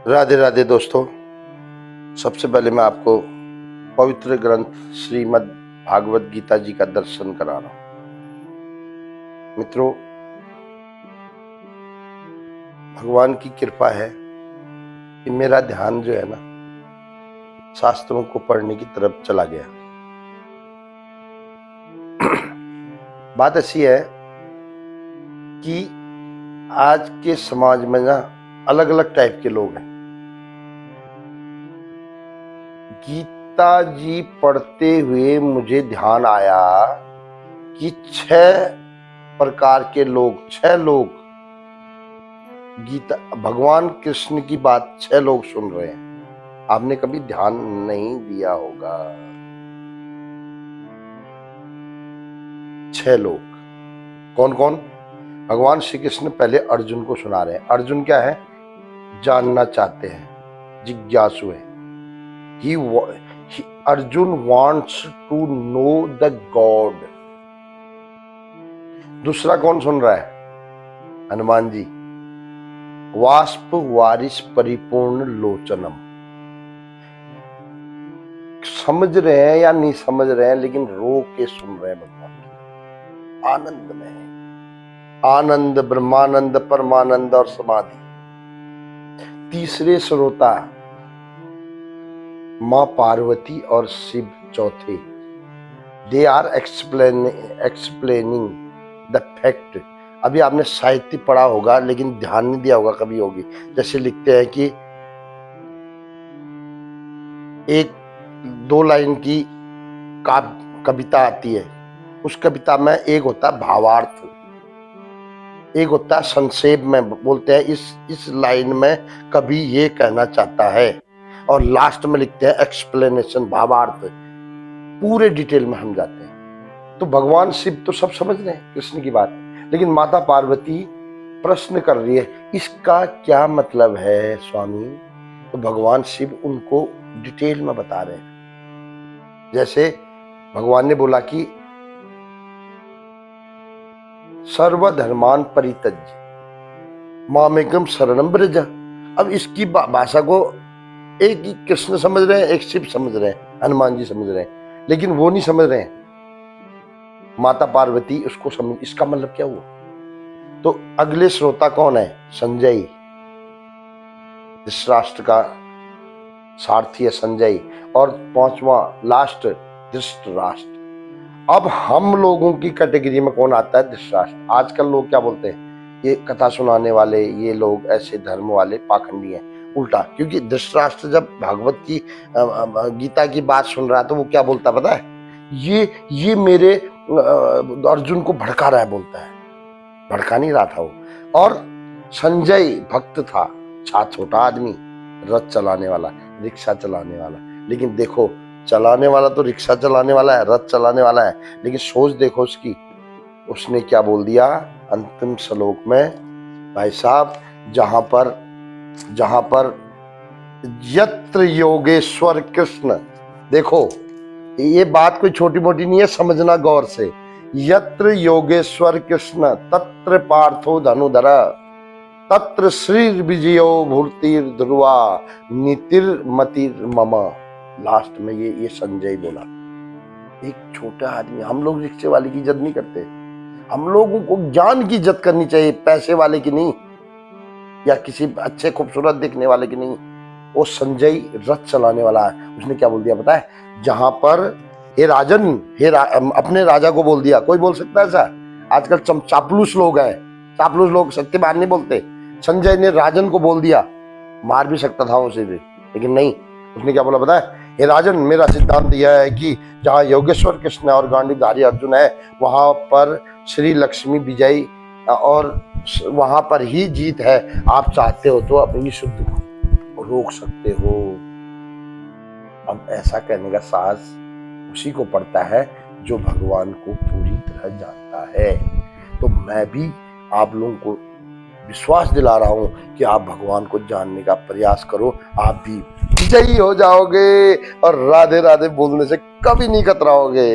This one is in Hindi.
राधे राधे दोस्तों। सबसे पहले मैं आपको पवित्र ग्रंथ श्रीमद् भागवत गीता जी का दर्शन करा रहा हूं। मित्रों, भगवान की कृपा है कि मेरा ध्यान जो है ना शास्त्रों को पढ़ने की तरफ चला गया। बात ऐसी है कि आज के समाज में ना अलग अलग टाइप के लोग हैं। गीता जी पढ़ते हुए मुझे ध्यान आया कि 6 प्रकार के लोग, 6 लोग गीता भगवान कृष्ण की बात 6 लोग सुन रहे हैं। आपने कभी ध्यान नहीं दिया होगा। 6 लोग कौन कौन? भगवान श्री कृष्ण पहले अर्जुन को सुना रहे हैं। अर्जुन क्या है? जानना चाहते हैं, जिज्ञासु है। Arjun wants to know the God। दूसरा कौन सुन रहा है? हनुमान जी। वाष्प वारिस परिपूर्ण लोचनम। समझ रहे हैं या नहीं समझ रहे हैं, लेकिन रो के सुन रहे हैं भगवान की। आनंद में है, आनंद, ब्रह्मानंद, परमानंद और समाधि। तीसरे श्रोता माँ पार्वती और शिव चौथे। They are explaining the fact. अभी आपने साहित्य पढ़ा होगा लेकिन ध्यान नहीं दिया होगा, कभी होगी। जैसे लिखते हैं कि 1-2 लाइन की कविता आती है, उस कविता में एक होता है भावार्थ, एक होता है संक्षेप में बोलते हैं इस लाइन में कभी ये कहना चाहता है, और लास्ट में लिखते हैं एक्सप्लेनेशन, भावार्थ। पूरे डिटेल में हम जाते हैं। तो भगवान शिव तो सब समझ रहे हैं कृष्ण की बात, लेकिन माता पार्वती प्रश्न कर रही है, इसका क्या मतलब है स्वामी? तो भगवान शिव उनको डिटेल में बता रहे हैं। जैसे भगवान ने बोला कि सर्वधर्मान परित्यज्य मामेकम शरणम व्रज। अब इसकी भाषा को एक ही कृष्ण समझ रहे हैं, एक शिव समझ रहे हैं, हनुमान जी समझ रहे हैं, लेकिन वो नहीं समझ रहे हैं। माता पार्वती उसको समझ, इसका मतलब क्या हुआ? तो अगले श्रोता कौन है? संजय। धृतराष्ट्र का सारथी है संजय, और 5वां लास्ट धृतराष्ट्र। अब हम लोगों की कैटेगरी में कौन आता है? धृतराष्ट्र। आजकल लोग क्या बोलते हैं? ये कथा सुनाने वाले, ये लोग ऐसे धर्म वाले पाखंडी हैं। उल्टा, क्योंकि धृतराष्ट्र जब भागवत की गीता की बात सुन रहा है तो वो क्या बोलता पता है? ये मेरे अर्जुन को भड़का रहा है, बोलता है। भड़का नहीं रहा था वो। और संजय भक्त था, छोटा आदमी, रथ चलाने वाला, रिक्शा चलाने वाला। लेकिन देखो, चलाने वाला तो रिक्शा चलाने वाला है, रथ चलाने वाला है, लेकिन सोच देखो उसकी। उसने क्या बोल दिया अंतिम श्लोक में? भाई साहब, जहां पर यत्र योगेश्वर कृष्ण, देखो ये बात कोई छोटी मोटी नहीं है, समझना गौर से। यत्र योगेश्वर कृष्ण तत्र पार्थो धनुधर तत्र श्री विजयो भूर्तिर ध्रुवा नीतिर्मतिर मम। लास्ट में ये संजय बोला। एक छोटा आदमी। हम लोग रिक्शे वाले की इज्जत नहीं करते, हम लोगों को ज्ञान की इज्जत करनी चाहिए, पैसे वाले की नहीं, या किसी अच्छे खूबसूरत दिखने वाले की नहीं। वो संजय रथ चलाने वाला है। उसने क्या बोल दिया पता है? जहां पर हे राजन, अपने राजा को बोल दिया। कोई बोल सकता है ऐसा? आजकल चापलूस लोग हैं, चापलूस लोग सत्यवान नहीं बोलते। संजय ने राजन को बोल दिया, मार भी सकता था उसे भी, लेकिन नहीं। उसने क्या बोला पता है? हे राजन, मेरा सिद्धांत यह है कि जहाँ योगेश्वर कृष्ण और गांडीवधारी अर्जुन है, वहां पर श्री लक्ष्मी विजयी, और वहां पर ही जीत है। आप चाहते हो तो अपनी शुद्ध को रोक सकते हो। अब ऐसा कहने का साहस उसी को पड़ता है जो भगवान को पूरी तरह जानता है। तो मैं भी आप लोगों को विश्वास दिला रहा हूं कि आप भगवान को जानने का प्रयास करो, आप भी विजयी हो जाओगे और राधे राधे बोलने से कभी नहीं कतराओगे।